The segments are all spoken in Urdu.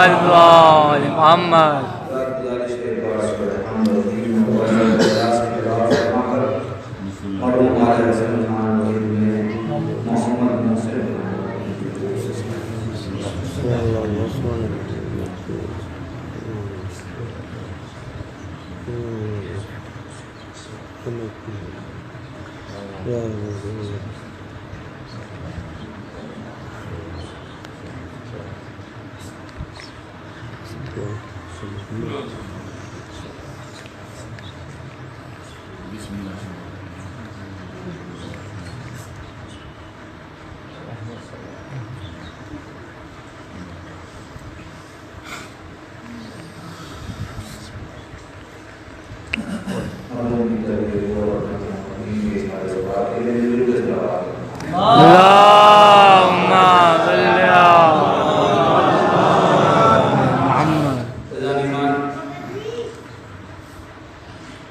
محمد وآل محمد.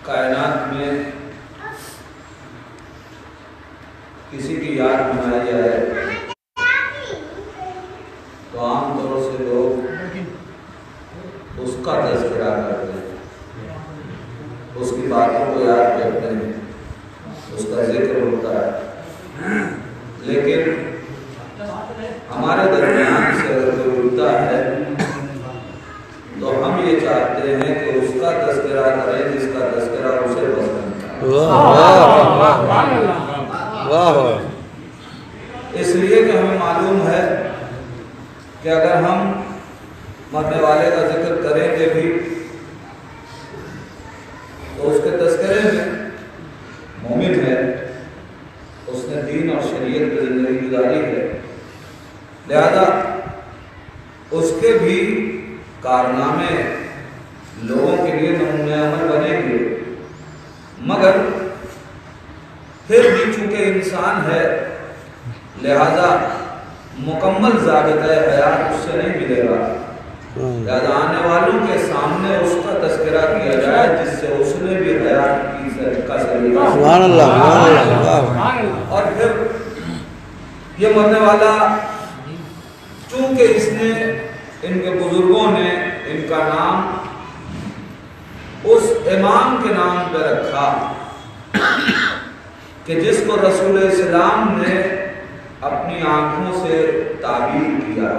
کائنات میں کسی کی یاد منائی جائے تو عام طور سے لوگ اس کا تذکرہ کرتے ہیں، اس کی باتوں کو یاد کرتے ہیں، اس کا ذکر ہوتا ہے. لیکن ہمارے درمیان سے اگر کوئی اٹھتا ہے تو ہم یہ چاہتے ہیں کہ اس کا تذکرہ کریں جس کا تذکرہ اسے پسند ہے. اس لیے کہ ہمیں معلوم ہے کہ اگر ہم مرنے والے کا ذکر کریں گے بھی تو اس کے تذکرے میں مومن ہے، اس نے دین اور شریعت کی زندگی گزاری ہے، لہذا اس کے بھی کارنامے لوگوں کے لیے نمونہ عمل بنیں گے. مگر پھر بھی چونکہ انسان ہے لہذا مکمل ضابطۂ حیات اس سے نہیں ملے گا، لہذا آنے والوں کے سامنے اس کا تذکرہ کیا جائے جس سے اس نے بھی حیات کا سلیقہ. سبحان اللہ. اور پھر یہ مرنے والا چونکہ اس نے ان کے بزرگوں نے ان کا نام اس امام کے نام پہ رکھا کہ جس کو رسول اسلام نے اپنی آنکھوں سے تعبیر کیا.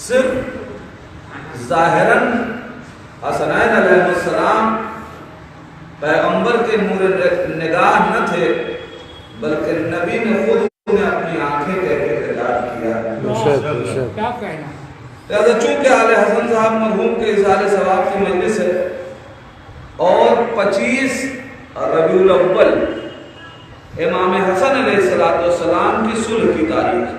صرف ظاہراً حسنین علیہ السلام پیغمبر کے نور نگاہ نہ تھے بلکہ نبی نے خود انہیں اپنی آنکھیں کہہ کے خطاب کیا. لہذا چونکہ آل حسن صاحب مرحوم کے اظہار ثواب کی مجلس ہے اور 25 ربیع الاول امام حسن علیہ السلام کی صلح کی تاریخ ہے،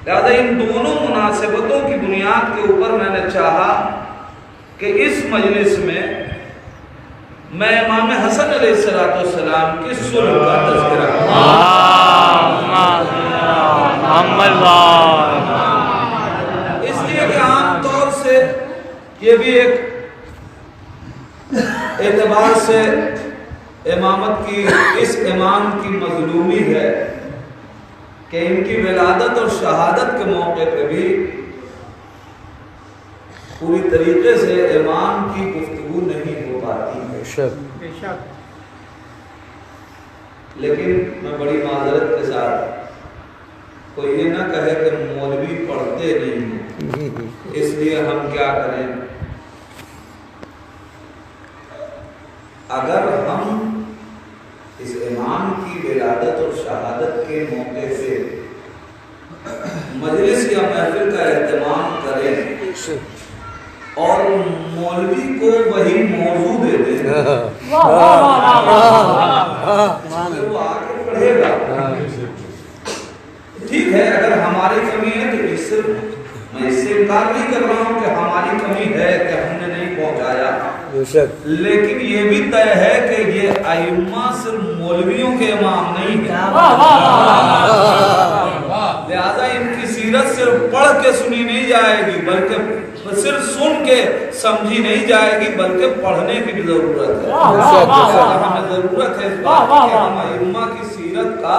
لہذا ان دونوں مناسبتوں کی بنیاد کے اوپر میں نے چاہا کہ اس مجلس میں میں امام حسن علیہ السلام کی صلح کا تذکرہ اس لیے کہ عام طور سے یہ بھی ایک اعتبار سے امامت کی اس امام کی مظلومی ہے کہ ان کی ولادت اور شہادت کے موقع پہ بھی پوری طریقے سے امام کی گفتگو نہیں ہو پاتی ہے. لیکن میں بڑی معذرت کے ساتھ کوئی یہ نہ کہے کہ مولوی پڑھتے نہیں ہیں، اس لیے ہم کیا کریں. اگر ہم اس امام کی ولادت اور شہادت کے موقع سے مجلس یا محفل کا اہتمام کریں اور مولوی کو وہی موضوع دے دیں وہ آگے پڑھے گا. ٹھیک ہے، اگر ہماری کمی ہے تو میں اس سے انکار نہیں کر رہا ہوں کہ ہماری کمی ہے کہ ہم نے نہیں پہنچایا، لیکن یہ بھی طے ہے کہ یہ ائمہ صرف مولویوں کے امام نہیں ہیں، لہذا ان کی سیرت صرف پڑھ کے سنی نہیں جائے گی بلکہ صرف سن کے سمجھی نہیں جائے گی بلکہ پڑھنے کی بھی ضرورت ہے. ہمیں ضرورت ہے اس بات کہ ہم ائمہ کی سیرت کا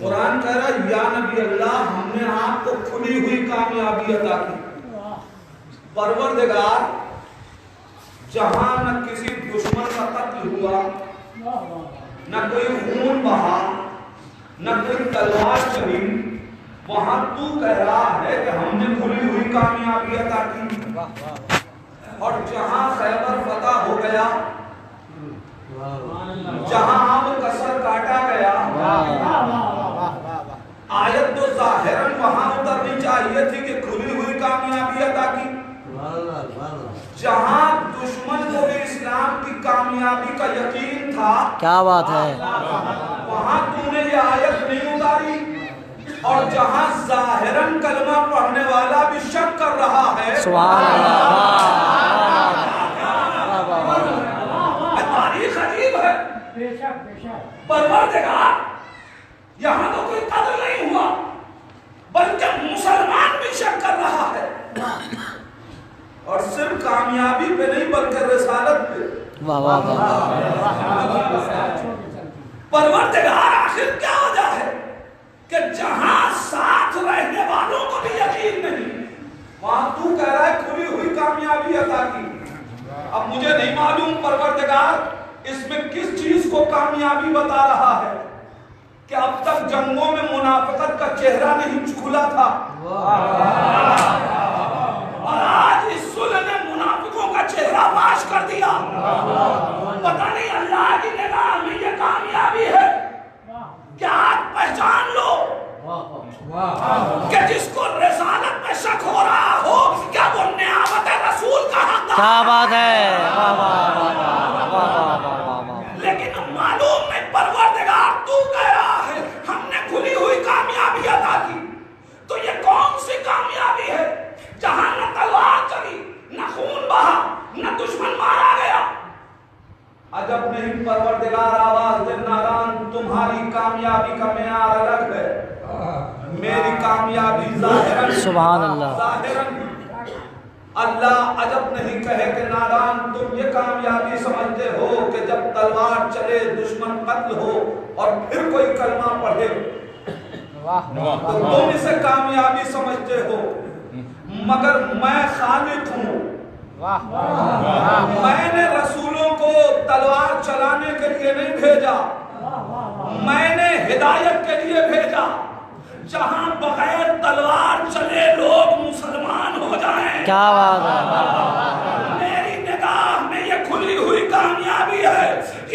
قرآن کہہ رہا ہے یا نبی اللہ ہم نے آپ کو کھلی ہوئی کامیابی عطا کی. پروردگار جہاں نہ کسی دشمن کا قتل ہوا، نہ کوئی خون بہا، نہ کوئی تلوار چلی، وہاں تو کہہ رہا ہے کہ ہم نے کھلی ہوئی کامیابی عطا کی. اور جہاں خیبر فتح ہو گیا، جہاں اب کسر کاٹا گیا، آیت تو ظاہراً وہاں اترنی چاہیے تھی کہ کھلی ہوئی کامیابی عطا کی. جہاں دشمن کو بھی اسلام کی کامیابی کا یقین تھا، کیا بات ہے، وہاں تو نے یہ آیت نہیں اتاری. اور جہاں ظاہراً کلمہ پڑھنے والا بھی شک کر رہا ہے، سبحان اللہ، تاریخ عجیب ہے. پروردگار یہاں تو کوئی قتل نہیں ہوا، بلکہ مسلمان بھی شک کر رہا ہے. اور صرف کامیابی پہ نہیں بلکہ رسالت پہ. واہ واہ واہ، پروردگار آخر کیا وجہ ہے کہ جہاں ساتھ رہنے والوں کو بھی یقین نہیں، وہاں تو کہہ رہا ہے کھلی ہوئی کامیابی عطا کی. اب مجھے نہیں معلوم پروردگار اس میں کس چیز کو کامیابی بتا رہا ہے کہ اب تک جنگوں میں منافقت کا چہرہ نہیں کھلا تھا، اور آج اس صلح نے منافقوں کا چہرہ فاش کر دیا. پتہ نہیں اللہ کی نگاہ میں یہ کامیابی ہے. کیا آپ پہچان لو کہ جس کو رسالت میں شک ہو رہا ہو کیا وہ نعمت رسول کا حق؟ کیا بات ہے، واہ واہ واہ واہ. لیکن معلوم نہیں پروردگار تو کہہ رہا ہے ہم نے کھلی ہوئی کامیابی عطا کی. تو یہ کون سی کامیابی ہے جہاں نہ تلوار چلی، نہ خون بہا، نہ دشمن مارا گیا؟ عجب نہیں پروردگار آواز دے ناران تمہاری کامیابی کا معیار الگ ہے، میری کامیابی ظاہراً سبحان اللہ. ظاہراً اللہ عجب نہیں کہے کہ ناران تم یہ کامیابی سمجھتے ہو کہ جب تلوار چلے دشمن قتل ہو اور پھر کوئی کلمہ پڑھے تو تم اسے کامیابی سمجھتے ہو. مگر میں خالق ہوں، میں نے رسولوں کو تلوار چلانے کے لیے نہیں بھیجا، میں نے ہدایت کے لیے بھیجا. جہاں بغیر تلوار چلے لوگ مسلمان ہو جائیں، کیا بات ہے، میری نگاہ میں یہ کھلی ہوئی کامیابی ہے.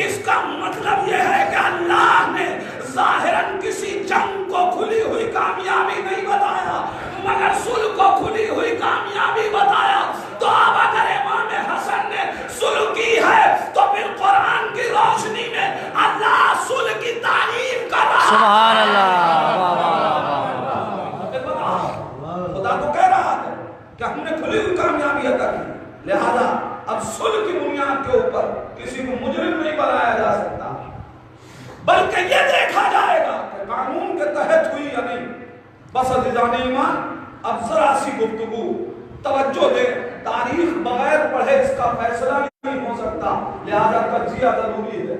اس کا مطلب یہ ہے کہ اللہ نے ظاہراً کسی جنگ کو کھلی ہوئی کامیابی نہیں بتایا مگر صلح کو کھلی ہوئی کامیابی بتایا. تو اب اگر امام حسن نے صلح کی ہے تو پھر قرآن کی روشنی میں اللہ صلح کی تعریف کر رہا ہے. سبحان اللہ، واہ واہ. خدا تو کہہ رہا ہے کہ ہم نے کھلی ہوئی کامیابی عطا کی، لہذا اب صلح کی بنیاد کے اوپر کسی کو مجرم نہیں بنایا جا سکتا، بلکہ یہ دیکھا جائے گا کہ قانون کے تحت ہوئی یا نہیں. بس عزیزان ایمان اب ذرا سی گفتگو توجہ دے. تاریخ بغیر پڑھے اس کا فیصلہ نہیں ہو سکتا، لہذا تجزیہ ضروری ہے.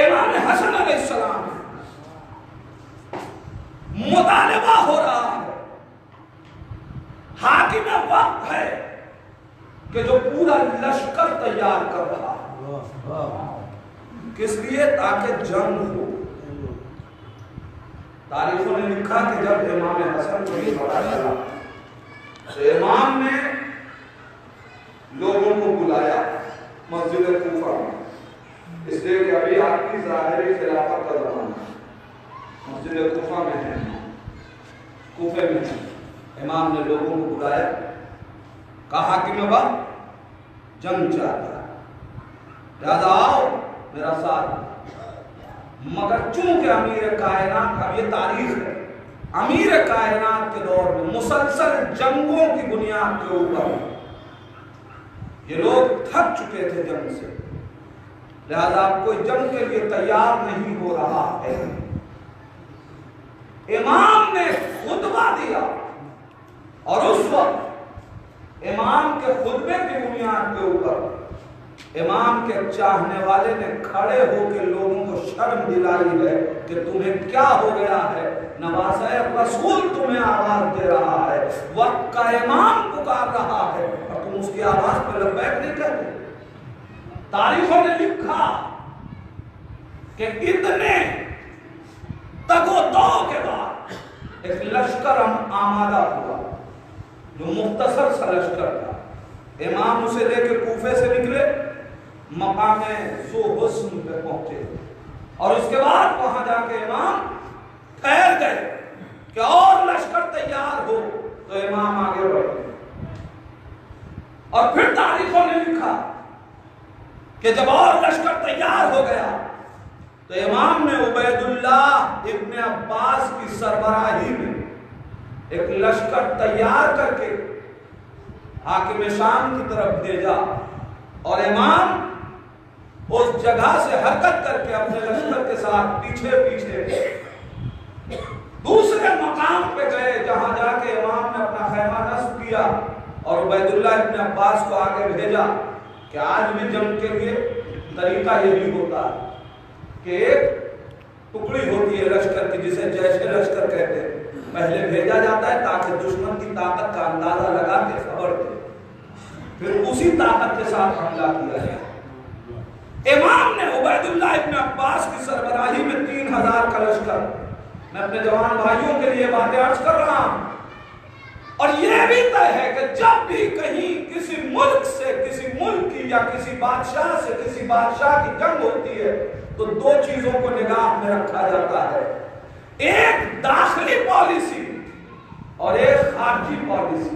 امام حسن علیہ السلام مطالبہ ہو رہا ہے، حاکم وقت ہے کہ جو پورا لشکر تیار کر رہا ہے. کس لیے؟ تاکہ جنگ ہو. تاریخوں نے لکھا کہ جب امام حسن کو یہ پتہ چلا تو امام نے لوگوں کو بلایا مسجد کوفہ میں، اس لیے کہ ابھی آپ کی ظاہری خلافت کا زمانہ مسجد کوفہ میں ہے، کوفے میں ہے. امام نے لوگوں کو بلایا، کہا کہ میں وقت جنگ چاہتا ہے، لہذا آؤ میرا ساتھ. مگر چونکہ امیر کائنات، اب یہ تاریخ ہے، امیر کائنات کے دور میں مسلسل جنگوں کی بنیاد کے اوپر یہ لوگ تھک چکے تھے جنگ سے، لہذا اب کوئی جنگ کے لیے تیار نہیں ہو رہا ہے. امام نے خطبہ دیا اور اس وقت امام کے خطبے کی بنیاد کے اوپر امام کے چاہنے والے نے کھڑے ہو کے لوگوں کو شرم دلائی ہے کہ تمہیں کیا ہو گیا ہے، نواسہ رسول تمہیں آواز دے رہا ہے، وقت کا امام پکار رہا ہے اور تم اس کی آواز پہ لبیک نہیں کہتے۔ تاریخوں نے لکھا کہ اتنے تگ و دو کے بعد ایک لشکر آمادہ ہوا جو مختصر سا لشکر تھا۔ امام اسے لے کے کوفے سے نکلے، مقام ذو حسن پہ پہنچے اور اس کے بعد وہاں جا کے امام ٹھہر گئے کہ اور لشکر تیار ہو تو امام آگے بڑھے۔ اور پھر تاریخوں نے لکھا کہ جب اور لشکر تیار ہو گیا تو امام نے عبید اللہ ابن عباس کی سربراہی میں ایک لشکر تیار کر کے حاکم شام کی طرف بھیجا اور امام اس جگہ سے حرکت کر کے اپنے لشکر کے ساتھ پیچھے پیچھے دوسرے مقام پہ گئے جہاں جا کے امام نے اپنا خیمہ نصب کیا اور عبید اللہ ابن عباس کو آگے بھیجا کہ آج بھی جنگ کے لیے طریقہ یہی ہوتا ہے کہ ایک ٹکڑی ہوتی ہے لشکر کی جسے جیش لشکر کہتے ہیں، پہلے بھیجا جاتا ہے تاکہ دشمن کی طاقت کا اندازہ لگا کے خبر دے، پھر اسی طاقت کے ساتھ حملہ کیا جائے۔ امام نے عبید اللہ ابن عباس کی سربراہی میں 3000 کا لشکر، میں اپنے جوان بھائیوں کے لیے باتیں عرض کر رہا ہوں، اور یہ بھی طے ہے کہ جب بھی کہیں کسی ملک سے کسی ملک کی یا کسی بادشاہ سے کسی بادشاہ کی جنگ ہوتی ہے تو دو چیزوں کو نگاہ میں رکھا جاتا ہے، ایک داخلی پالیسی اور ایک خارجی پالیسی۔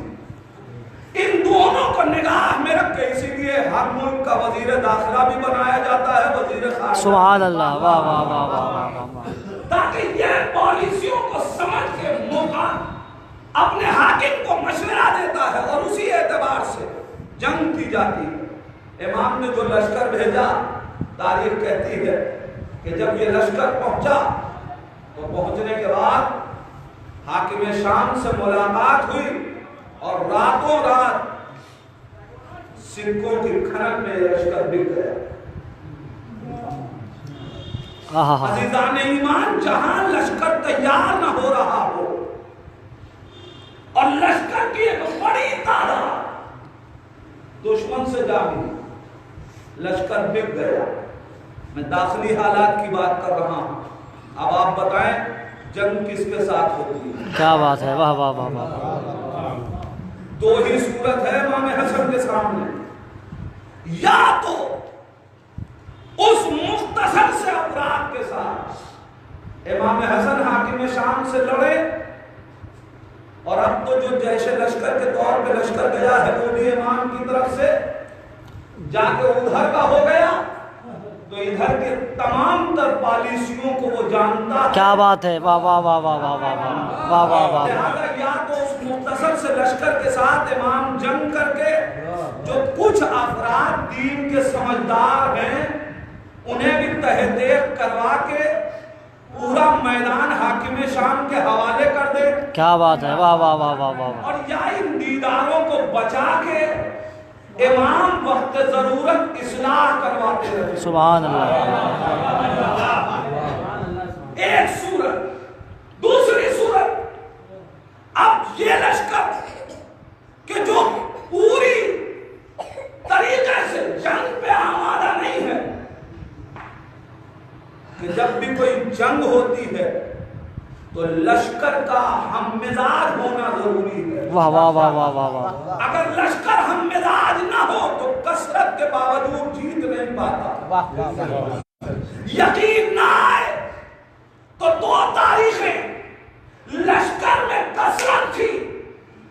ان دونوں کو نگاہ میں رکھ کے اسی لیے ہر ملک کا وزیر داخلہ بھی بنایا جاتا ہے، وزیر خارجہ۔ سبحان اللہ، واہ واہ واہ واہ واہ، تاکہ یہ پالیسیوں کو سمجھ کے موقع اپنے حاکم کو مشورہ دیتا ہے اور اسی اعتبار سے جنگ کی جاتی ہے۔ امام نے جو لشکر بھیجا، تاریخ کہتی ہے کہ جب یہ لشکر پہنچا تو پہنچنے کے بعد حاکم شام سے ملاقات ہوئی اور راتوں رات سکوں کی کھنک میں یہ لشکر بک گیا۔ عزیزان ایمان، جہاں لشکر تیار نہ ہو رہا ہو اور لشکر کی ایک بڑی تعداد دشمن سے جا ملی، لشکر بک گیا۔ میں داخلی حالات کی بات کر رہا ہوں، اب آپ بتائیں جنگ کس کے ساتھ ہوتی ہے؟ کیا بات ہے، واہ واہ واہ واہ۔ دو ہی صورت ہے امام حسن کے سامنے، یا تو اس مختصر سے افراد کے ساتھ امام حسن حاکم شام سے لڑے، اور اب تو جو جیش لشکر کے طور پہ لشکر گیا ہے وہ بھی امام کی طرف سے جا کے ادھر کا ہو گیا تو ادھر کے تمام تر پالیسیوں کو وہ جانتا ہے۔ کیا بات ہے، واہ واہ واہ واہ واہ واہ واہ واہ واہ۔ لہذا یا تو اس مختصر سے لشکر کے ساتھ امام جنگ کر کے جو کچھ افراد دین کے سمجھدار ہیں انہیں بھی تحقیق کروا کے پورا میدان حاکم شام کے حوالے کر دے، کیا بات ہے، واہ واہ واہ واہ واہ۔ اور یا ان دیداروں کو بچا کے امام وقت ضرورت اصلاح کرواتے رہے۔ سبحان اللہ۔ ایک صورت۔ دوسری صورت، اب یہ لشکر کہ جو پوری طریقے سے جنگ پہ آمادہ نہیں ہے، کہ جب بھی کوئی جنگ ہوتی ہے تو لشکر کا ہم مزاج ہونا ضروری ہے۔ واہ واہ واہ واہ واہ واہ۔ اگر لشکر ہم مزاج نہ ہو تو کثرت کے باوجود جیت نہیں پاتا۔ یقین نہ آئے تو دو تاریخیں لشکر میں کثرت تھی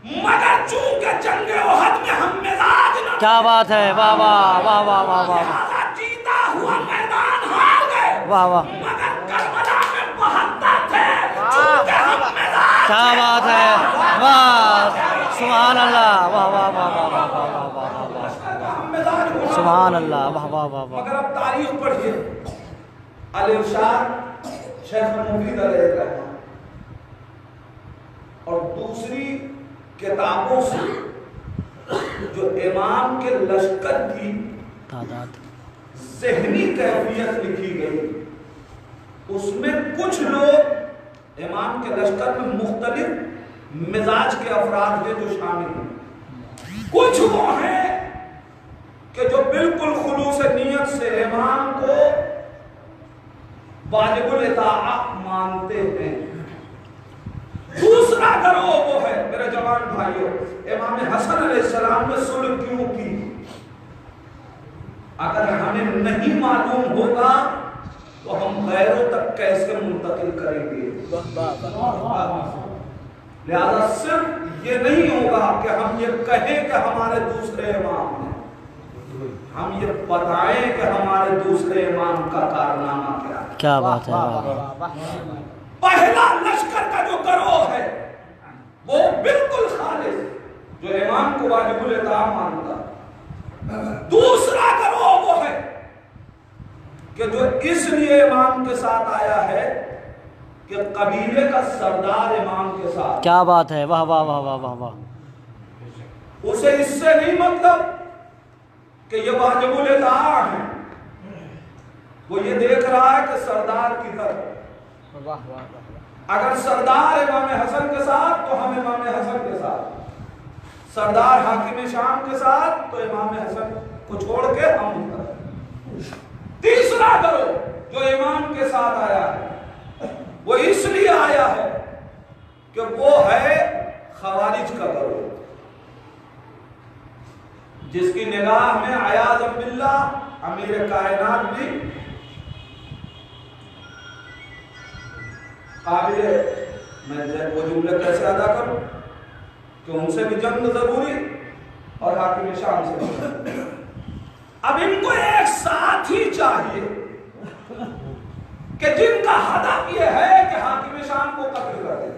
مگر چونکہ جنگ احد میں ہم مزاج نہ، کیا بات ہے، واہ واہ واہ واہ واہ واہ۔ لہذا جیتا ہوا میدان ہار گئے، واہ واہ، مگر کربلا میں 72 تھے چونکہ ہم مزاج۔ کیا بات ہے، واہ، سبحان اللہ، واہ واہ واہ واہ واہ واہ واہ واہ، سبحان اللہ، واہ واہ واہ واہ۔ مگر اب تاریخ پڑھیے، الارشاد شیخ مفید علیہ الرحمہ اور دوسری کتابوں سے جو امام کے لشکر کی تعداد ذہنی کیفیت لکھی گئی، اس میں کچھ لوگ امام کے لشکر میں مختلف مزاج کے افراد ہیں جو شامل ہیں، کچھ وہ ہیں کہ جو بالکل خلوص نیت سے امام کو واجب الاطاعت مانتے ہیں، دوسرا گروہ وہ ہے میرے جوان بھائیوں، امام حسن علیہ السلام نے صلح کیوں کی؟ اگر ہمیں نہیں معلوم ہوگا تو ہم غیروں تک کیسے منتقل کریں گے؟ لہذا صرف یہ نہیں ہوگا کہ ہم یہ کہیں کہ ہمارے دوسرے امام ہیں، ہم یہ بتائیں کہ ہمارے دوسرے امام کا کارنامہ کیا ہے۔ کیا بات ہے! پہلا لشکر کا جو گروہ ہے وہ بالکل خالص جو امام کو واجب الاطاعت مانتا، دوسرا گروہ وہ ہے کہ جو اس لیے امام کے ساتھ آیا ہے کہ قبیلے کا سردار امام کے ساتھ، کیا بات ہے! واہ واہ واہ واہ واہ واہ! اسے اس سے نہیں مطلب کہ یہ واجب الاطاعت ہے، وہ یہ دیکھ رہا ہے کہ سردار کدھر ہے۔ اگر سردار امام حسن کے ساتھ تو ہم امام حسن کے ساتھ، سردار حاکم شام کے ساتھ تو امام حسن کو چھوڑ کے ہم ادھر۔ تیسرا گروہ جو امام کے ساتھ آیا ہے وہ اس لیے آیا ہے کہ وہ ہے خوارج کا گروہ، جس کی نگاہ میں عیاذ باللہ امیر کائنات بھی قابل ہے۔ میں وہ جملے کیسے ادا کروں کہ ان سے بھی جنگ ضروری اور حاکم شام سے بھی۔ اب ان کو ایک ساتھی چاہیے کہ جن کا ہدف یہ ہے کہ حاکم شام کو قتل کر دے،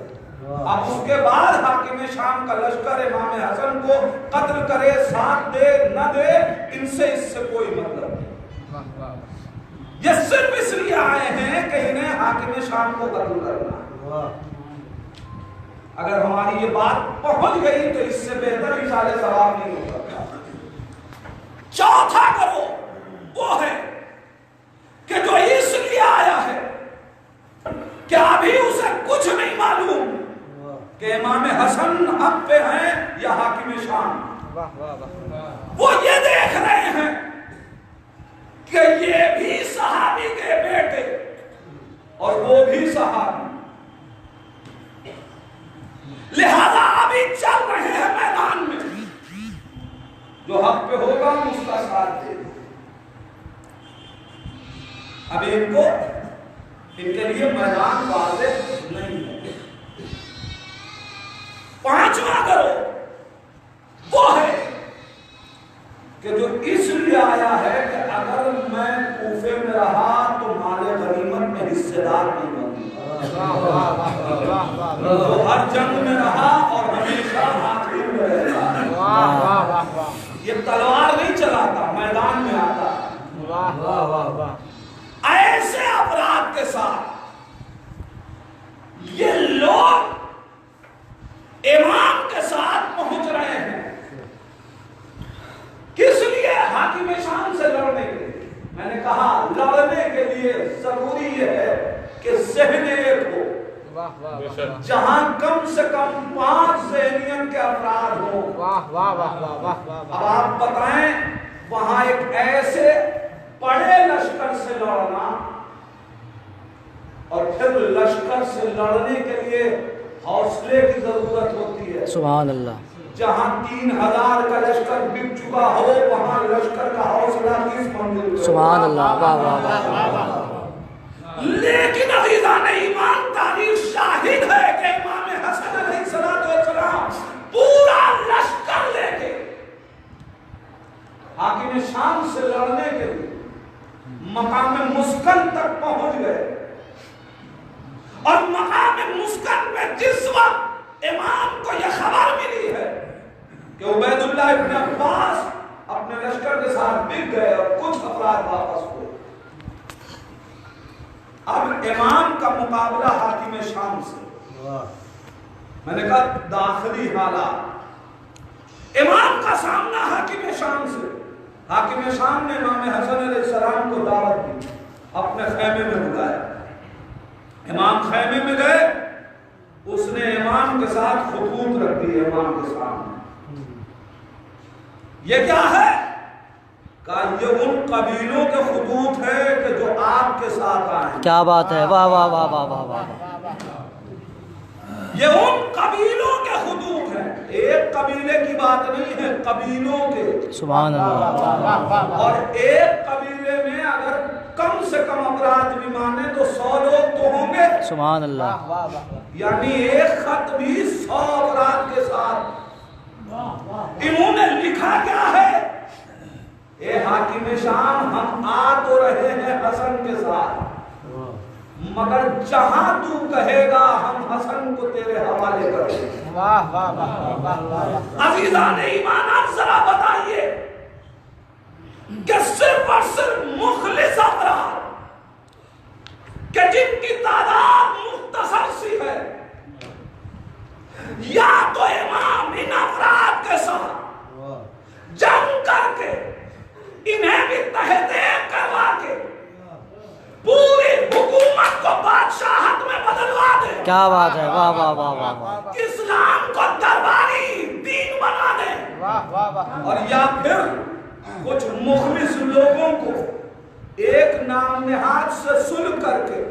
اب اس کے بعد حاکم شام کا لشکر امام حسن کو قتل کرے، ساتھ دے نہ دے، ان سے اس سے کوئی مطلب نہیں۔ یہ صرف اس لیے آئے ہیں کہ انہیں حاکم شام کو قتل کرنا ہے۔ اگر ہماری یہ بات پہنچ گئی تو اس سے بہتر اشارے ثواب نہیں ہو سکتا۔ چوتھا گروہ وہ ہے کہ جو اس لیے آیا ہے کہ ابھی اسے کچھ نہیں معلوم کہ امام حسن حق پہ ہیں یا حاکم شام، وہ یہ دیکھ رہے ہیں کہ یہ بھی صحابی کے بیٹے اور وہ بھی صحابی، لہذا ابھی چل رہے ہیں میدان میں، جو حق پہ ہوگا اس کا ساتھ دے۔ ابھی ان کے لیے میدان واضح نہیں ہے۔ پانچواں گروہ وہ ہے کہ جو اس لیے آیا ہے کہ اگر میں کوفے میں رہا تو مال غنیمت میں حصے دار نہیں بنوں، تو ہر جنگ میں رہا اور ہمیشہ آخری میں رہتا، یہ تلوار نہیں چلاتا، میدان میں آتا۔ ایسے افراد کے ساتھ یہ لوگ امام کے ساتھ پہنچ رہے ہیں، کس لیے؟ حاکم شام سے لڑنے کے لیے۔ میں نے کہا لڑنے کے لیے ضروری یہ ہے کہ ذہن ایک ہو، جہاں کم سے کم 5 ذہنیت کے افراد ہوں۔ اب آپ بتائیں وہاں ایک ایسے بڑے لشکر سے لڑنا اور پھر لشکر سے لڑنے کے لیے حوصلے کی ضرورت ہوتی ہے۔ سبحان اللہ! جہاں 3000 کا لشکر بک چکا ہو وہاں لشکر کا حوصلہ کس منزل پہ؟ سبحان اللہ! واہ واہ واہ واہ! لیکن عزیزان ایمان تاریخ شاہد ہے کہ امام حسن علیہ السلام پورا لشکر لے کے حاکم شام سے لڑنے کے لیے مقام مسکن تک پہنچ گئے، اور مقام مسکن میں جس وقت امام کو یہ خبر ملی ہے کہ عبید اللہ ابن عباس اپنے لشکر کے ساتھ بک گئے اور کچھ افراد واپس ہوئے، اب امام کا مقابلہ حاکم شام سے۔ میں نے کہا داخلی حالات، امام کا سامنا حاکم شام سے، حاکم شام نے امام حسن علیہ السلام کو دعوت دی، اپنے خیمے میں بلایا، امام خیمے میں گئے، اس نے امام کے ساتھ خطوط رکھ دی امام کے سامنے۔ یہ کیا ہے؟ کہا یہ ان قبیلوں کے خطوط ہے کہ جو آپ کے ساتھ آئے۔ کیا بات ہے، واہ واہ واہ واہ واہ واہ۔ یہ ان قبیلوں کے خطوط ہیں، ایک قبیلے کی بات نہیں ہے، قبیلوں کے۔ سبحان اللہ۔ اور ایک قبیلے میں اگر کم سے کم افراد بھی مانے تو 100 لوگ تو ہوں گے۔ سبحان اللہ۔ یعنی ایک خط بھی 100 افراد کے ساتھ۔ انہوں نے لکھا کیا ہے؟ اے حاکم شام، ہم آ تو رہے ہیں حسن کے ساتھ، مگر جہاں تو کہے گا ہم حسن کو تیرے حوالے کریں گے۔ واہ واہ واہ واہ۔ عزیزان ایمان، آپ ذرا بتائیے کہ صرف اور صرف مخلص افراد کہ جن کی تعداد مختصر سی ہے، یا تو امام ان افراد کے ساتھ جنگ کر کے انہیں بھی تحقیق کروا کے پوری حکومت کو بادشاہت میں بدلوا دے، کیا بات ہے، واہ واہ واہ واہ واہ۔ اسلام کو درباری دین بنا دے، واہ واہ واہ۔ اور یا پھر کچھ مخلص لوگوں کو ایک نام نہاد سے صلح کر کے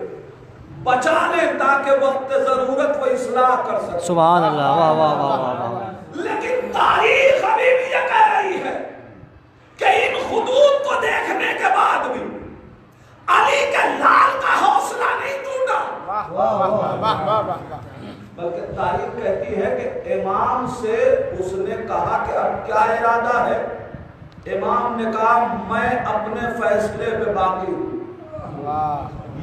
بچا لیں تاکہ وقت ضرورت وہ اصلاح کر سکے۔ سبحان اللہ، واہ واہ واہ واہ واہ۔ لیکن تاریخ ابھی بھی یہ کہہ رہی ہے کہ ان خطوط کو دیکھنے کے بعد بھی علی کے لال کا حوصلہ نہیں ٹوٹا، واہ واہ واہ واہ واہ واہ۔ بلکہ تاریخ کہتی ہے کہ امام سے اس نے کہا کہ اب کیا ارادہ ہے؟ امام نے کہا میں اپنے فیصلے پہ باقی ہوں،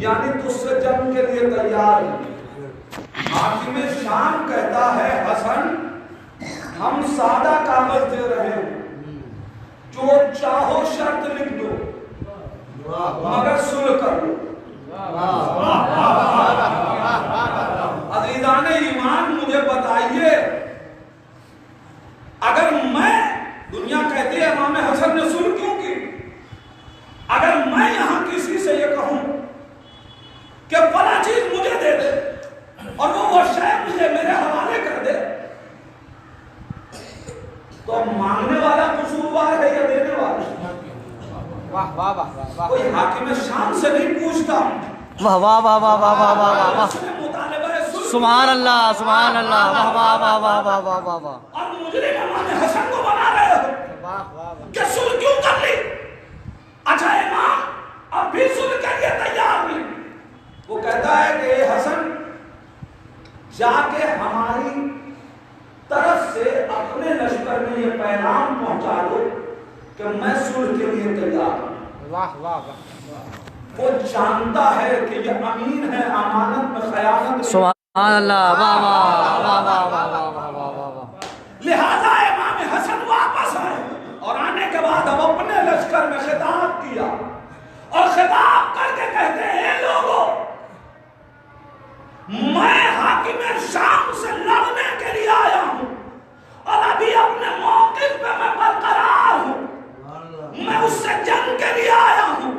یعنی تجھ سے جنگ کے لیے تیار ہوں۔ حاکم شام کہتا ہے حسن ہم سادہ کاغذ دے رہے ہیں، جو چاہو شرط لکھ دو مگر صلح کر لو۔ عزیزان ایمان، مجھے بتائیے اگر میں، دنیا کہتی ہے امام حسن نے صلح کیوں کی، اگر میں یہاں کسی سے یہ کہوں کہ فلاں چیز مجھے دے دے اور وہ شے مجھے میرے حوالے کر دے، تو مانگنے والا قصوروار ہے یا دینے والا؟ واہ واہ واہ۔ کوئی حاکم شام سے نہیں پوچھتا، واہ واہ واہ واہ واہ واہ واہ واہ۔ اس نے مطالبہ صلح سبحان اللہ، سبحان اللہ، واہ واہ واہ واہ واہ واہ واہ واہ۔ اور مجرم امام حسن کو بنا رہے ہو واہ واہ۔ کہ صلح کیوں کر لی؟ اچھا امام اب بھی صلح کے لیے تیار نہیں۔ وہ کہتا ہے کہ اے حسن جا کے ہماری طرف سے اپنے لشکر میں یہ پیغام پہنچا دو کہ میں صلح کے لیے تیار ہوں۔ واہ واہ واہ۔ وہ جانتا ہے کہ یہ امین ہے، امانت میں خیانت نہیں۔ سبحان اللہ، واہ واہ واہ واہ واہ واہ واہ واہ واہ۔ لہذا امام حسن واپس آئے اور آنے کے بعد اب اپنے لشکر میں خطاب کیا اور خطاب کر کے کہتے ہیں اے لوگوں، میں حاکم شام سے لڑنے کے لیے آیا ہوں اور ابھی اپنے موقف پہ میں برقرار ہوں، میں اس سے جنگ کے لیے آیا ہوں،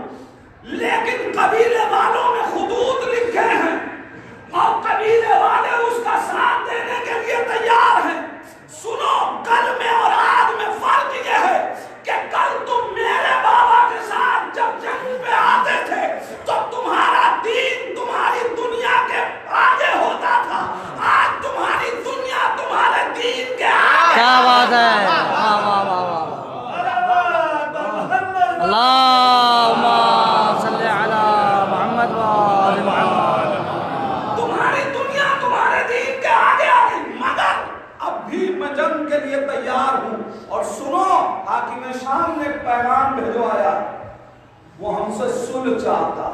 لیکن قبیلے والوں نے خطوط لکھے ہیں اور قبیلے والے اس کا ساتھ دینے کے لیے تیار ہیں۔ سنو، کل میں اور آج میں فرق یہ ہے کہ کل تم میرے بابا کے ساتھ جب جنگ پہ آتے تھے تو تمہارا دین تمہاری دنیا کے آگے ہوتا تھا، آج تمہاری دنیا تمہارے دین کے آگے۔ کیا بات ہے، واہ واہ واہ واہ۔ اللہم صلی علی محمد و آل محمد۔ تمہاری دنیا تمہارے دین کے آگے آ گئی، مگر اب بھی میں جنگ کے لیے تیار ہوں۔ اور سنو، حاکم شام نے ایک پیغام بھیجوایا، وہ ہم سے صلح چاہتا۔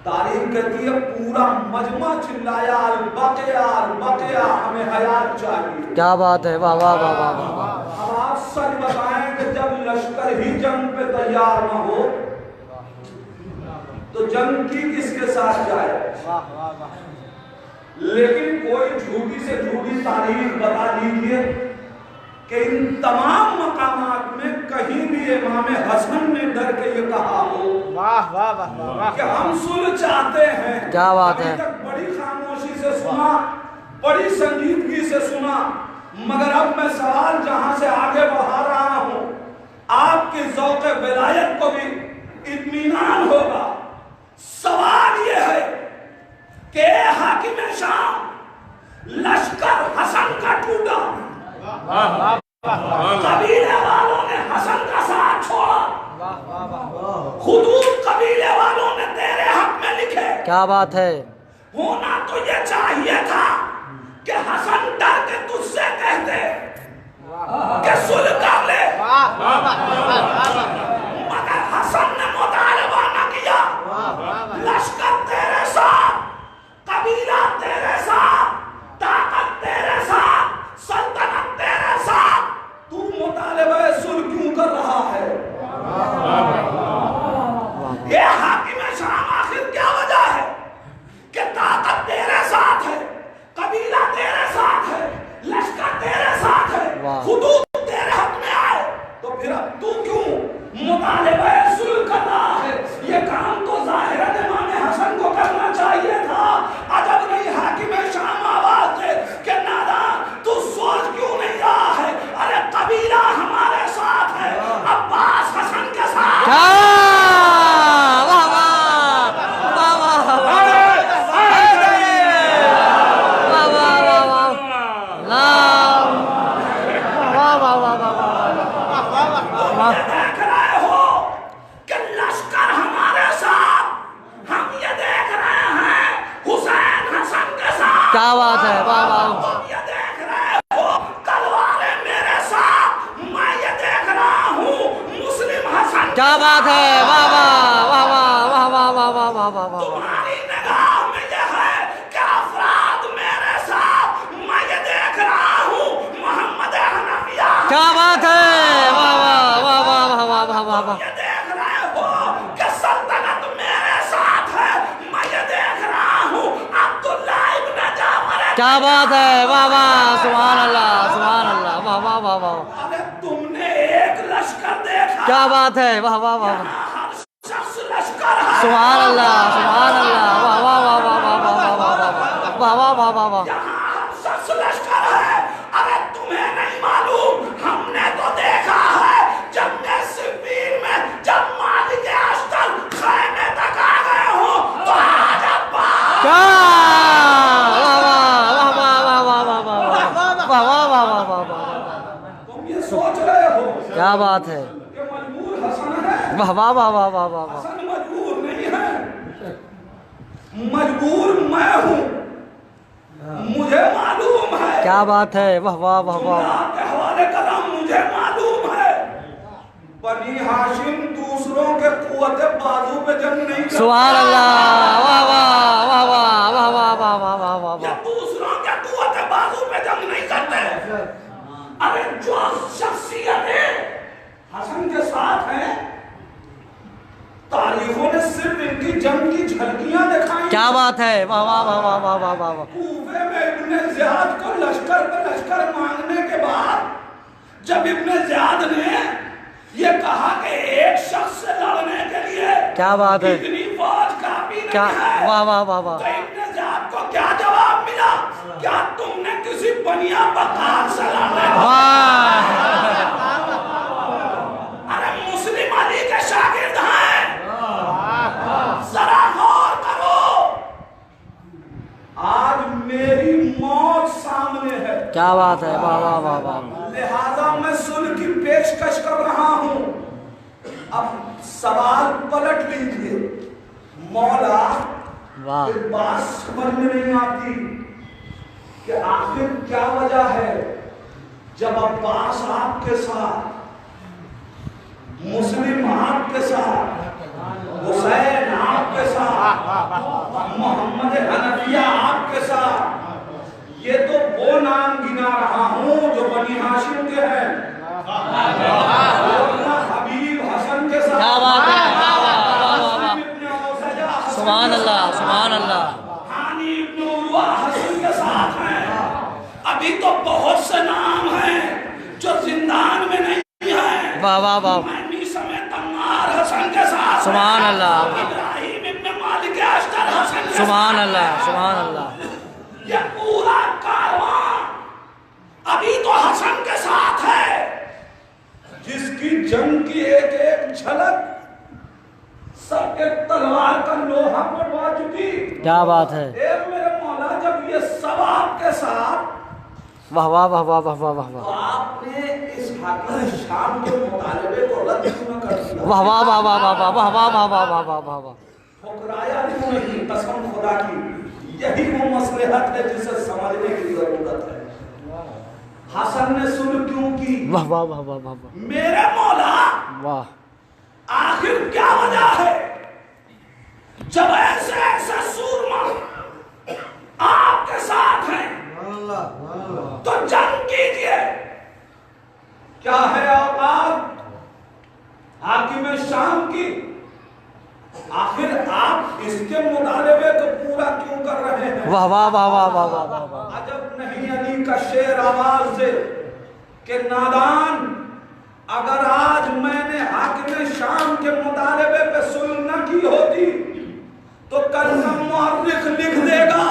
تاریخ کہتی ہے پورا مجمع چلایا البقیہ البقیہ، ہمیں حیات چاہیے۔ کیا بات ہے، واہ واہ واہ واہ واہ۔ اب آپ سچ بتائیں کہ جب لشکر ہی جنگ پہ تیار نہ ہو تو جنگ کی کس کے ساتھ جائے؟ واہ واہ واہ۔ لیکن کوئی جھوٹی سے جھوٹی تاریخ بتا دیجئے کہ ان تمام مقامات میں کہیں بھی امام حسن نے ڈر کے یہ کہا ہو واہ واہ واہ واہ کہ ہم صلح چاہتے ہیں. کیا بات ہے. ابھی تک بڑی خاموشی سے سنا, بڑی سنجیدگی سے سنا, مگر اب میں سوال جہاں سے آگے بڑھا رہا ہوں, آپ کے ذوق ولایت کو بھی اطمینان ہوگا. سوال یہ ہے کہ حاکم شام لشکر حسن کا ٹوٹا, قبیلے والوں نے حسن کا ساتھ چھوڑا, خطوط قبیلے والوں نے تیرے حق میں لکھے. کیا بات ہے. ہونا تو یہ چاہیے تھا کہ حسن ڈر کے تجھ سے کہتے کہ صلح کر لے, مگر حسن نے مطالبہ نہ کیا. لشکر تیرے ساتھ, قبیلہ تیرے ساتھ, طاقت تیرے ساتھ, سلطنت تیرے ساتھ, تو مطالبہ صلح کیوں کر رہا ہے؟ یہ حاکم شام آخر کیا وجہ ہے کہ طاقت تیرے ساتھ ہے, قبیلہ تیرے ساتھ ہے, لشکر تیرے ساتھ ہے, خطوط تیرے حق میں آئے, تو پھر اب تو کیوں مطالبہ صلح کر رہا ہے؟ یہ کام تو ظاہراً امام حسن کو کرنا چاہیے تھا. عجب نہیں حاکم شام آواز دے کہ نادان تو سوچ کیوں نہیں رہا ہے؟ ارے قبیلہ ہمارے ساتھ ہے, عباس حسن کے ساتھ. دیکھ رہے ہو کہ لشکر ہمارے ساتھ, ہم یہ دیکھ رہے ہیں حسین حسن کے ساتھ. کیا بات ہے. واہ واہ. تم یہ دیکھ رہے ہو تلواریں میرے ساتھ, میں یہ دیکھ رہا ہوں مسلم حسن. کیا بات ہے. واہ واہ واہ واہ واہ واہ واہ واہ واہ واہ. تمہاری نگاہ میں یہ ہے کہ افراد میرے ساتھ, میں یہ دیکھ رہا ہوں محمد حنفیہ. کیا بات ہے. واہ واہ واہ واہ واہ واہ واہ واہ. یہ دیکھ رہے ہو کہ سلطنت میرے ساتھ ہے, میں یہ دیکھ رہا ہوں عبداللہ ابن جعفر. کیا بات ہے. واہ واہ. سبحان اللہ سبحان اللہ. واہ واہ واہ واہ. ارے تم نے ایک لشکر دیکھا, کیا بات ہے. واہ واہ واہ. ہر شخص لشکر ہے. سبحان اللہ سبحان اللہ. واہ واہ واہ واہ واہ واہ واہ واہ واہ واہ واہ واہ. یہاں ہر شخص لشکر ہے. ارے تمہیں نہیں معلوم, ہم نے تو دیکھا ہے جب میں صفین میں جب مالک اشتر خیمے تک آ گئے ہوں تو آج عباس. کیا. واہ واہ واہ واہ واہ واہ واہ واہ واہ واہ واہ واہ واہ. تم یہ سوچ رہے ہو کیا بات ہے. کہ مجبور حسن ہے. واہ واہ واہ واہ واہ واہ. حسن مجبور نہیں ہے, مجبور میں ہوں, مجھے معلوم ہے. کیا بات ہے. واہ واہ واہ واہ. اللہ کے حوالے کرم, مجھے معلوم ہے بنی ہاشم دوسروں کے قوت بازو پہ جنگ نہیں کرتا. سبحان اللہ. واہ واہ واہ واہ واہ واہ واہ واہ واہ واہ. یا دوسروں کے قوت بازو پہ جنگ نہیں کرتے. ارے جو شخصیتیں حسن کے ساتھ ہیں, تاریخوں نے صرف ان کی جنگ کی جھلکیاں دکھائیں. کیا بات ہے. واہ واہ واہ واہ واہ واہ واہ واہ. کوفے میں ابن زیاد کو لشکر پہ لشکر مانگنے کے بعد جب ابن زیاد نے یہ کہا کہ ایک شخص سے لڑنے کے لیے کیا بات ہے. اتنی فوج کافی کیا. نہیں ہے, واہ واہ واہ واہ. تو ابن زیاد کو کیا جواب ملا؟ کیا تم نے کسی بنیا بکار سے لڑنے کو؟ واہ. ارے مسلم علی کے شاگرد ہیں, ذرا غور کرو, آج میری موت سامنے ہے. کیا بات ہے. واہ واہ واہ واہ. لہذا میں صلح کی پیشکش کر رہا ہوں. اب سوال پلٹ لیجیے, مولا واہ. ایک بات سمجھ میں نہیں آتی کہ آخر کیا وجہ ہے جب عباس آپ کے ساتھ, مسلم آپ کے ساتھ, حسین آپ کے ساتھ, محمد حنفیہ آپ کے ساتھ, یہ تو وہ نام گنا رہا ہوں جو بنی ہاشم کے ہیں, حبیب حسن کے ساتھ, کیا بات ہے. سبحان اللہ سبحان اللہ. ہانی ابن عروہ حسن کے ساتھ ہیں. ابھی تو بہت سے نام ہیں جو واہ واہ واہ مہدی سمیت عمار حسن کے ساتھ سبحان اللہ ابراہیم ابن مالک اشتر حسن کے سبحان ساتھ اللہ سبحان اللہ یہ پورا کارواں ابھی تو حسن کے ساتھ ہے، جس کی جنگ کی ایک ایک جھلک سب کے تلوار کا لوہا پڑوا چکی۔ کیا بات ہے، اے میرے مولا، جب یہ سب آپ کے ساتھ، واہ واہ واہ واہ واہ واہ واہ تو آپ نے اس حاکم شام کے مطالبے کو رد کیوں نہ کر دیا؟ واہ واہ واہ واہ واہ واہ واہ واہ واہ واہ واہ واہ واہ ٹھکرایا کیوں نہیں؟ قسم خدا کی یہی وہ مصلحت ہے جسے سمجھنے کی ضرورت ہے۔ حسن نے صلح کیوں کی؟ واہ واہ واہ واہ واہ میرے مولا، واہ آخر کیا وجہ ہے جب ایسے ایسے سورما آپ کے ساتھ ہیں تو جنگ کیجئے؟ کیا ہے اوقات حاکم شام کی؟ آخر آپ اس کے مطالبے کو پورا کیوں کر رہے ہیں؟ واہ واہ واہ واہ واہ واہ واہ عجب نہیں علی کا شعر آواز سے کہ نادان، اگر آج میں نے حاکم شام کے مطالبے پہ صلح نہ کی ہوتی تو کل کا مورخ لکھ دے گا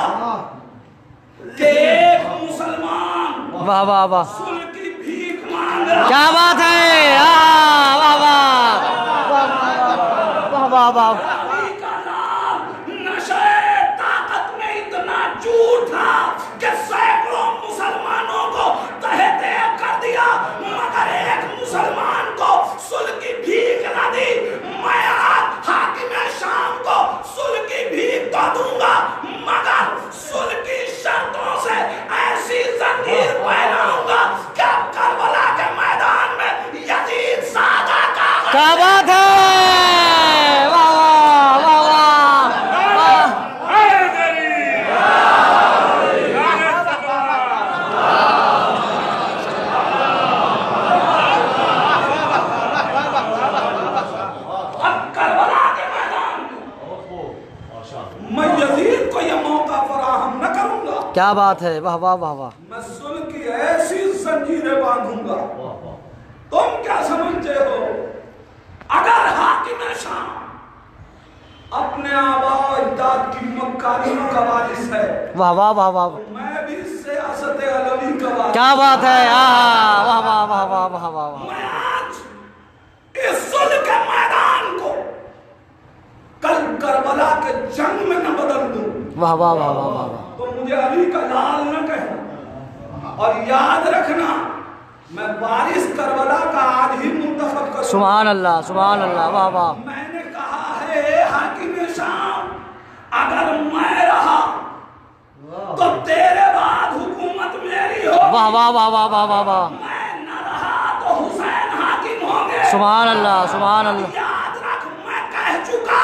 کہ ایک مسلمان واہ واہ واہ صلح کی بھیک مانگ رہا۔ کیا بات ہے، واہ واہ واہ واہ واہ علی کا نام نشے طاقت میں اتنا جھوٹ تھا کہ سینکڑوں مسلمانوں کو تہہ تیغ کر دیا، مگر ایک مسلمان کو صلح کی بھیک نہ دی۔ میں آج حاکم شام کو صلح کی بھیک تو دوں گا، مگر صلح کی شرطوں سے ایسی زنجیر پہناؤں گا کہ اب کربلا کے میدان میں یزید سادہ کا کیا بات ہے، واہ واہ واہ واہ اب کربلا کے میدان میں یزید کو یہ موقع فراہم نہ کروں گا۔ کیا بات ہے، واہ واہ واہ واہ میں صلح کی ایسی زنجیریں باندھوں گا، تم کیا سمجھتے ہو؟ اگر حاکم شام اپنے آباء و اجداد کی مکاریوں کا وارث ہے، واہ واہ واہ واہ میں بھی سیاست علوی کا وارث۔ کیا بات ہے، واہ واہ واہ واہ واہ واہ واہ میں آج اس صلح کے میدان کو کل کربلا کے جنگ میں نہ بدل دوں واہ واہ واہ واہ واہ تو مجھے علی کا لال نہ کہنا، اور یاد رکھنا میں وارث کربلا کا آج ہی منتخب کروں۔ سبحان اللہ سبحان اللہ، واہ واہ میں نے کہا ہے اے حاکم شام، اگر میں رہا تو تیرے بعد حکومت میری ہو، واہ واہ واہ واہ واہ واہ واہ میں نہ رہا تو حسین حاکم ہوں گے۔ سبحان اللہ سبحان اللہ یاد رکھ، میں کہہ چکا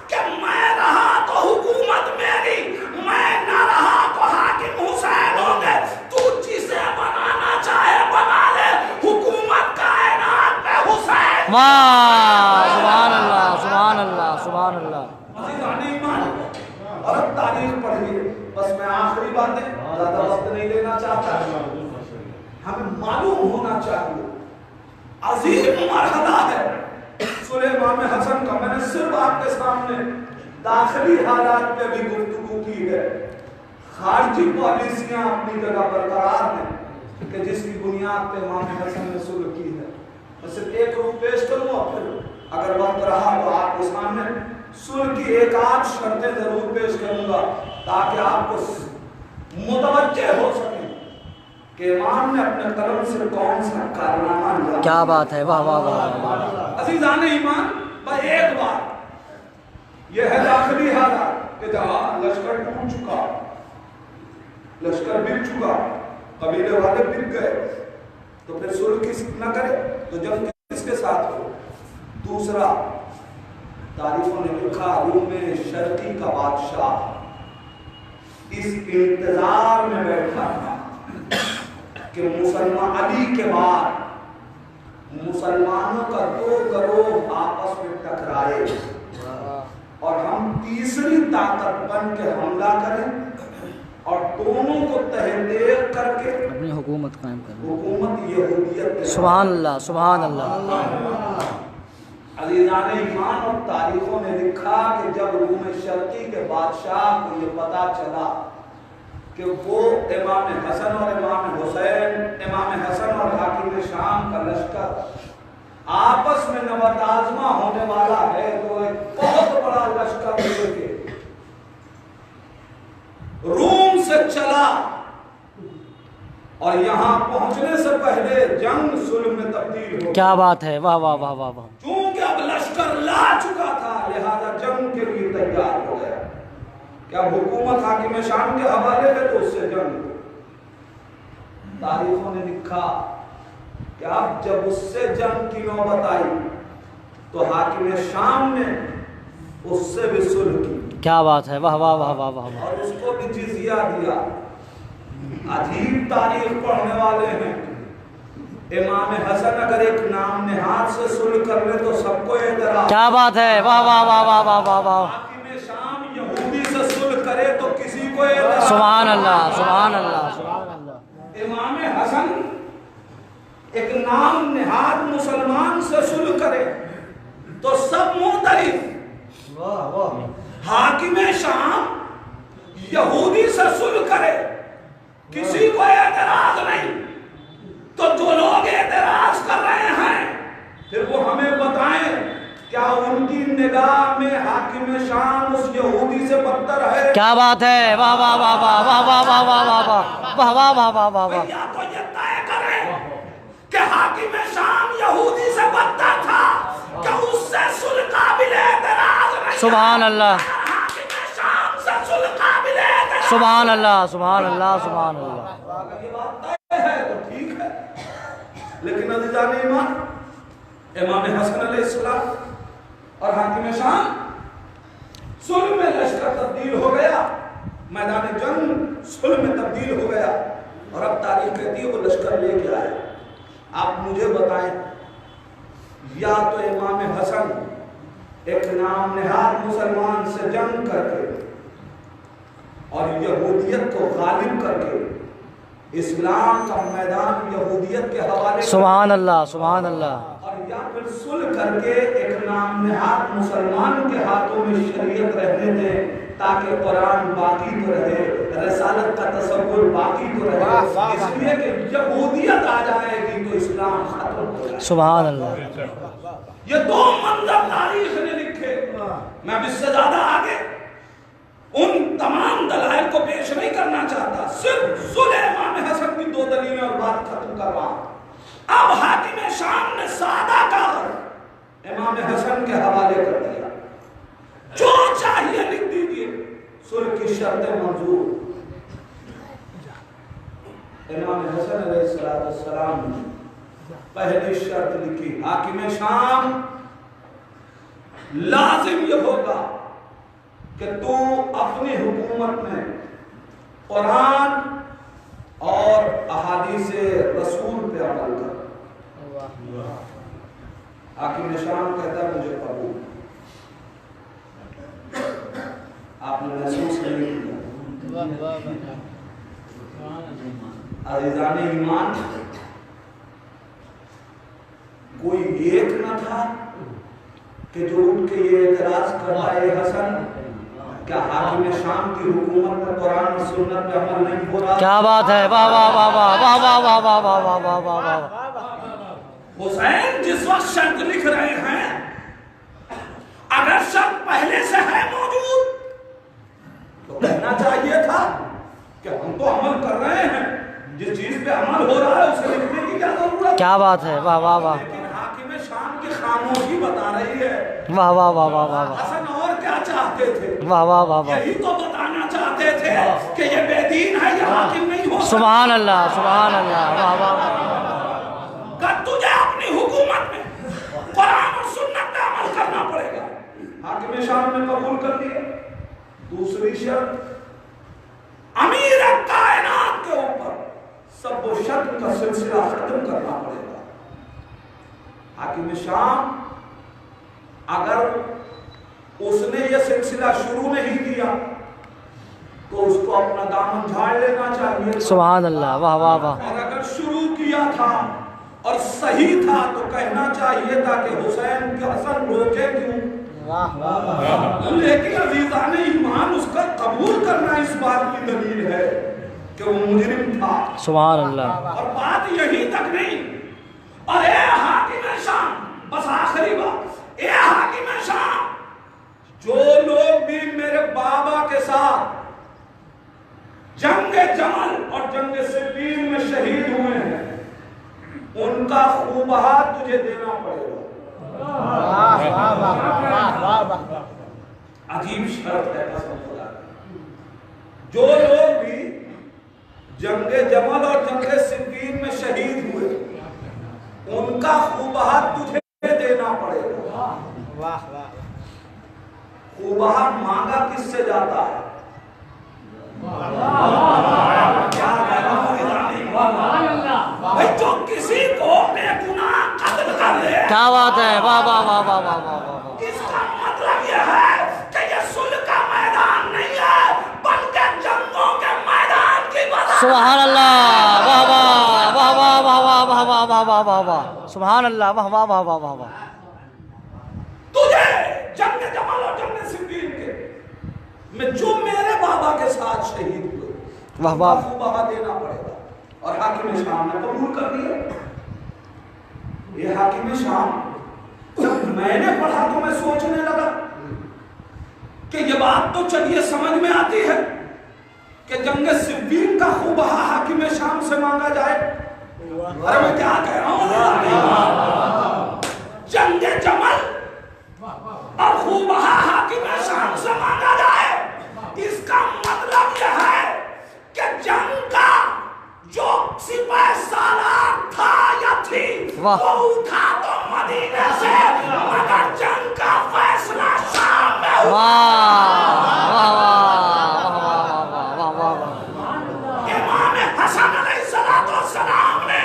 کہ میں رہا تو حکومت میری، میں نہ رہا تو حاکم حسین ہوں گے۔ تو جسے بنانا چاہے بنا لے، حکومت کائنات پہ حسین۔ واہ سبحان اللہ سبحان اللہ سبحان اللہ عزیزان ایمان، اور اب تاریخ پڑھیے، بس میں آخری باتیں زیادہ وقت نہیں لینا چاہتا، ہمیں معلوم ہونا چاہیے عظیم مرحلہ ہے صلح امام حسن کا۔ میں نے صرف آپ کے سامنے داخلی حالات پہ بھی گفتگو کی ہے، خارجی پالیسیاں اپنی جگہ برقرار ہیں کہ جس کی بنیاد پہ امام حسن نے صلح کی ہے۔ میں صرف ایک روح پیش کروں اور پھر اگر وقت رہا تو آپ کے سامنے صلح کی ایک آدھ شرطیں ضرور پیش کروں گا تاکہ آپ کو متوجہ ہو سکیں کہ امام نے اپنے قلم سے کون سا کارنامہ لیا۔ کیا بات ہے، واہ واہ واہ واہ عزیزان ایمان، بس ایک بات یہ ہے داخلی حالات کہ جہاں لشکر ٹوٹ چکا، لشکر بک چکا، قبیلے والے بک گئے، تو پھر صلح کس نہ کرے تو جنگ کس کے ساتھ ہو؟ دوسرا، تاریخوں نے لکھا روم شرقی کا بادشاہ اس انتظار میں بیٹھا تھا کہ مسلمان علی کے بعد مسلمانوں کا 2 گروہ آپس میں ٹکرائے اور ہم تیسری طاقت بن کے حملہ کریں اور دونوں کو تحریک کر کے اپنی حکومت قائم کر حکومت یہودیت کے سبحان اللہ سبحان اللہ عزیزان ایمان اور تاریخوں نے لکھا کہ جب روم شرقی کے بادشاہ کو یہ پتا چلا کہ وہ امام حسن اور امام حسین، امام حسن اور حاکم شام کا لشکر آپس میں نبردآزما ہونے والا ہے، تو ایک بہت بڑا لشکر لے کے روم سے چلا اور یہاں پہنچنے سے پہلے جنگ صلح میں تبدیل ہو گئی۔ کیا بات ہے، واہ واہ واہ واہ واہ چونکہ اب لشکر لا چکا تھا لہذا جنگ کے لیے تیار ہو گیا کہ اب حکومت حاکم شام کے حوالے ہے تو اس سے جنگ ہو۔ تاریخوں نے لکھا کہ اب جب اس سے جنگ کی نوبت آئی تو حاکم شام نے اس سے بھی صلح کی کیا بات ہے، واہ واہ واہ واہ واہ واہ اور اس کو بھی جزیہ دیا۔ عجیب تاریخ پڑھنے والے ہیں، امام حسن اگر ایک نام نہاد سے صلح کر لے تو سب کو اعتراض، کیا بات ہے، واہ واہ واہ واہ واہ واہ واہ حاکم شام یہودی سے صلح کرے تو کسی کو اعتراض۔ سبحان اللہ سبحان اللہ سبحان اللہ امام حسن ایک نام نہاد مسلمان سے صلح کرے تو سب معترض، حاکم شام یہودی سے صلح کرے کسی کو اعتراض نہیں، تو جو لوگ اعتراض کر رہے ہیں پھر وہ ہمیں بتائیں کیا ان کی نگاہ میں حاکم شام اس یہودی سے بدتر ہے؟ کیا بات ہے، واہ واہ واہ واہ واہ واہ واہ واہ واہ واہ واہ واہ واہ واہ واہ واہ یا تو یہ طے کریں کہ حاکم شام یہودی سے بدتر تھا کہ اس سے صلح قابل اعتراض نہیں، سبحان اللہ حاکم شام سے صلح قابل اعتراض۔ سبحان اللہ سبحان اللہ سبحان اللہ اگر یہ بات طے ہے تو ٹھیک ہے، لیکن عزیزان ایمان امام حسن علیہ السلام اور حاکم شام صلح میں لشکر تبدیل ہو گیا، میدان جنگ صلح میں تبدیل ہو گیا، اور اب تاریخ کہتی ہے وہ لشکر لے کے آئے۔ آپ مجھے بتائیں یا تو امام حسن ایک نام نہاد مسلمان سے جنگ کر کے اور یہودیت کو غالب کر کے اسلام کا میدان یہودیت کے حوالے سبحان اللہ سبحان اللہ اور یا پھر صلح کر کے ایک نام نہاد مسلمان کے ہاتھوں میں شریعت رہنے دیں تاکہ قرآن باقی تو رہے، رسالت کا تصور باقی تو رہے، اس لیے کہ یہودیت آ جائے گی تو اسلام ختم ہو جائے۔ سبحان اللہ یہ دو منظر تاریخ نے لکھے، میں اب اس سے زیادہ آگے ان تمام دلائل کو پیش نہیں کرنا چاہتا، صرف صلح امام حسن کی دو دلیلیں اور بات ختم کر رہا ہوں۔ اب حاکم شام نے سادہ کاغذ امام حسن کے حوالے کر دیا، جو چاہیے لکھ دیجئے، صلح کی شرطیں منظور۔ امام حسن علیہ السلام نے پہلی شرط لکھی، حاکم شام لازم یہ ہوگا کہ تو اپنی حکومت میں قرآن اور احادیث رسول پہ عمل کر۔ حاکم شام کہتا ہے مجھے قبول، آپ نے محسوس نہیں کیا۔ عزیزان ایمان کوئی ایک نہ تھا کہ جو اٹھ کے یہ اعتراض کرتا ہے حسن کیا حاکم شام کی حکومت پر قرآن اور سنت پہ عمل نہیں ہو رہا؟ کیا بات ہے، واہ واہ واہ واہ واہ واہ واہ واہ واہ واہ واہ واہ واہ حسین جس وقت شرط لکھ رہے ہیں اگر شرط پہلے سے ہے موجود تو کہنا چاہیے تھا کہ ہم تو عمل کر رہے ہیں، جس چیز پہ عمل ہو رہا ہے اسے لکھنے کی کیا ضرورت؟ کیا بات ہے، واہ واہ واہ لیکن حاکم شام کی خاموشی بتا رہی ہے واہ واہ واہ واہ واہ حسن اور کیا چاہتے تھے؟ واہ واہ واہ واہ یہی تو بتانا چاہتے تھے کہ یہ بے دین ہے، یہ حاکم نہیں ہو سکتا۔ سبحان اللہ سبحان اللہ واہ واہ کہ تجھے اپنی حکومت میں قرآن اور سنت پہ عمل کرنا پڑے گا۔ حاکم شام نے قبول کر لیا۔ دوسری شرط امیر کائنات کے اوپر سب و شرط کا سلسلہ ختم کرنا پڑے گا۔ حاکم شام اگر اس نے یہ سلسلہ شروع نہیں کیا تو اس کو اپنا دامن جھاڑ لینا چاہیے. سبحان اللہ. واہ واہ واہ. اور اگر شروع کیا تھا اور صحیح تھا تو کہنا چاہیے تھا کہ حسین کے حسن روکے کیوں. لیکن عزیزان ایمان اس کا قبول کرنا اس بات کی دلیل ہے کہ وہ مجرم تھا. سبحان اللہ. اور بات یہی تک نہیں. اور اے حاکم شام، بس آخری بات، اے حاکم شام، جو لوگ بھی میرے بابا کے ساتھ جنگ جمل اور جنگ صفین میں شہید ہوئے ہیں ان کا خوبہ تجھے دینا پڑے گا. عجیب شرط ہے قسم خدا کی. جو لوگ بھی جنگ جمل اور جنگ صفین میں شہید ہوئے ان کا خوبہ تجھے دینا پڑے گا. خوبہ مانگا کس سے جاتا ہے؟ بھائی جو کسی کو بے گناہ قتل کر دے. کیا بات ہے. واہ واہ واہ واہ واہ واہ. اس کا مطلب یہ ہے کہ یہ صلح کا میدان نہیں ہے بلکہ جنگوں کے میدان کی وجہ. سبحان اللہ. واہ واہ واہ واہ واہ واہ واہ واہ واہ واہ واہ واہ. سبحان اللہ. واہ واہ واہ واہ واہ واہ. تجھے جنگ جمل اور جنگ صفین کے میں جو میرے بابا کے ساتھ شہید ہوئے واہ واہ. خوبہ دینا پڑے گا. اور حاکم شام نے قبول کر لیا. یہ حاکم شام جب میں نے پڑھا تو میں سوچنے لگا کہ یہ بات تو چلیے سمجھ میں آتی ہے کہ جنگ صفین کا خوبہ حاکم شام سے مانگا جائے. ارے میں کیا کہہ رہا ہوں. جنگ جمل اور خوبہ حاکم شام سے مانگا جائے اس کا مطلب یہ ہے کہ جنگ کا جو سپاہ سالار تھا یا تھی وہ اٹھا تو مدینے سے مگر جنگ کا فیصلہ شام میں ہوا. امام حسن علیہ السلام نے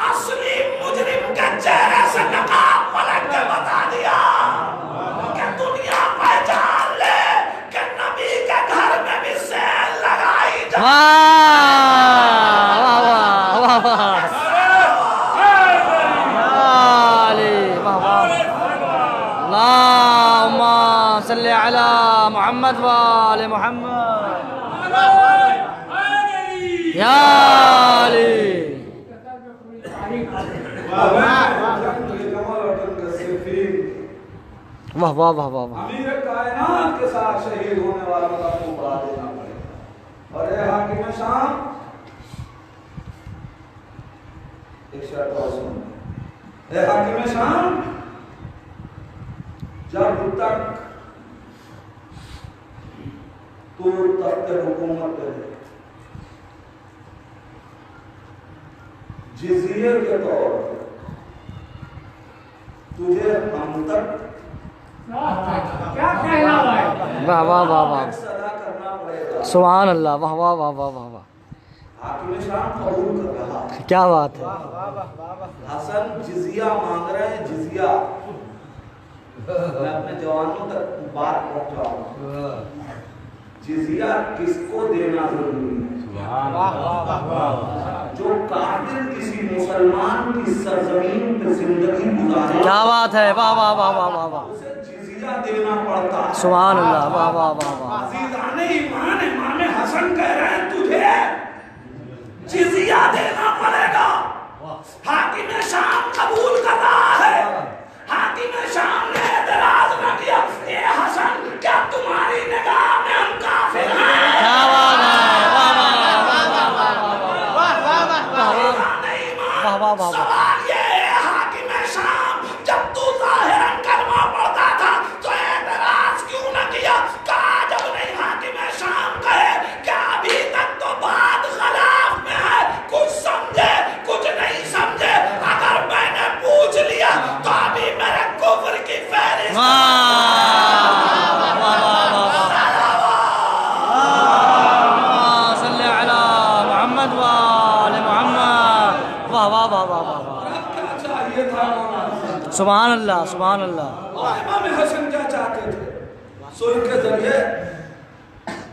اصلی مجرم کے چہرے سے نقاب پلٹ کے بتا دیا کہ دنیا پہچان لے کہ نبی کے گھر میں بھی سیل لگائی جائے. اللهم صل على محمد وآل محمد يا علي. واہ واہ واہ واہ. امیر کائنات کے ساتھ شہید ہونے والوں کا خوبہ دینا پڑے گا. اور اے حاکم شام ایک شرط اور سن. اے حاکم شام جب تک تو تخت حکومت پہ جزیے کے طور پر تجھے ہم تک واہ واہ واہ واہ. ادا کرنا پڑے گا. سبحان اللہ. واہ واہ واہ واہ واہ واہ. حاکم شام قبول کر رہا. کیا بات ہے. حسن جزیہ مانگ رہے ہیں. جزیہ میں اپنے جوانوں تک بات پہنچاؤں. جزیہ کس کو دینا ضروری ہے؟ جو کافر کسی مسلمان کی سرزمین پہ زندگی گزارے. کیا بات ہے. واہ واہ واہ واہ واہ واہ. اسے جزیہ دینا پڑتا ہے. سبحان اللہ. واہ واہ واہ واہ. عزیزان ایمان امام حسن کہہ رہے ہیں تجھے جزیہ دینا پڑے گا. حاکم شام قبول کر رہا ہے. حاکم شام نے اعتراض نہ کیا. اے حسن کیا تمہاری نگاہ میں ہم کافر ہیں؟ کیا بات ہے. واہ واہ واہ. سوال یہ ہے حاکم شام جب تو ظاہراً کلمہ پڑھتا تھا تو اعتراض کیوں نہ کیا؟ کہا جب نہیں حاکم شام کہے کہ ابھی تک تو بات خلاف میں ہے. کچھ سمجھے کچھ نہیں سمجھے. اگر میں نے پوچھ لیا تو ابھی میرے کفر کی فہرست. صلی علی محمد وآل محمد. واہ واہ واہ واہ واہ. کیا چاہیے تھا؟ سبحان اللہ. سبحان اللہ. اور امام حسن کیا چاہتے تھے؟ سن کے ذریعے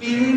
3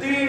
3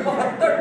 72